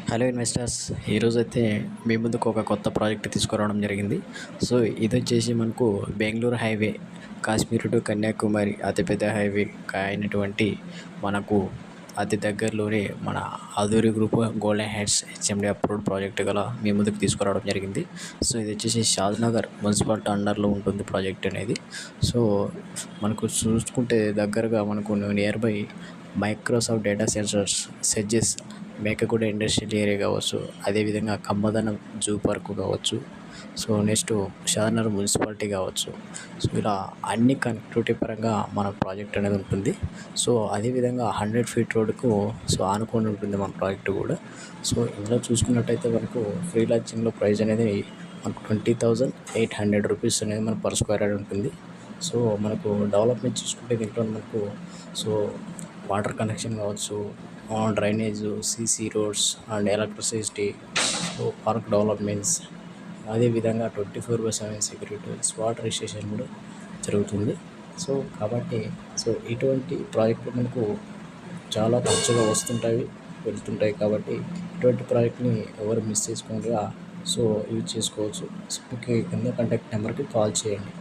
Hello investors, ఈరోజైతే మీ ముందుకు ఒక కొత్త ప్రాజెక్ట్ తీసుకురావడం జరిగింది. సో ఇది వచ్చేసి మనకు బెంగళూరు హైవే, కాశ్మీర్ టు కన్యాకుమారి అతిపెద్ద హైవే అయినటువంటి మనకు అతి దగ్గరలోనే మన Aduri group golden heads HMD approved project గల మీ ముందుకు తీసుకురావడం జరిగింది. సో ఇది వచ్చేసి షాద్నగర్ మున్సిపాలిటీ అండర్లో ఉంటుంది ప్రాజెక్ట్ అనేది. సో మనకు చూసుకుంటే దగ్గరగా మనకు near by Microsoft data centres, sedges, Mekaguda industrial area కావచ్చు, అదేవిధంగా కమ్మదనం జూ పార్కు కావచ్చు, సో నెక్స్ట్ షాద్నగర్ మున్సిపాలిటీ కావచ్చు. సో ఇలా అన్ని కనెక్టివిటీ పరంగా మన ప్రాజెక్ట్ అనేది ఉంటుంది. సో అదేవిధంగా 100 ఫీట్ రోడ్డుకు ఆనుకొని ఉంటుంది మన ప్రాజెక్ట్ కూడా. సో ఇందులో చూసుకున్నట్టయితే మనకు ఫ్రీ లాంచింగ్లో ప్రైస్ అనేది మనకు 20,800 రూపీస్ అనేది మన పర్ స్క్వేర్ యార్డ్ ఉంటుంది. సో మనకు డెవలప్మెంట్ చూసుకుంటే దీంట్లో మనకు సో వాటర్ కనెక్షన్ కావచ్చు, drainage, CC roads and electricity, so park developments, అదేవిధంగా 24/7 సెక్యూరిటీ, స్పాట్ రిజిస్ట్రేషన్ కూడా జరుగుతుంది. సో కాబట్టి ఇటువంటి ప్రాజెక్టులు మనకు చాలా తరచుగా వస్తుంటాయి, వెళ్తుంటాయి. కాబట్టి ఇటువంటి ప్రాజెక్ట్ని ఎవరు మిస్ చేసుకోకుండా యూజ్ చేసుకోవచ్చు. సో మీకు కింద కాంటాక్ట్ నెంబర్కి కాల్ చేయండి.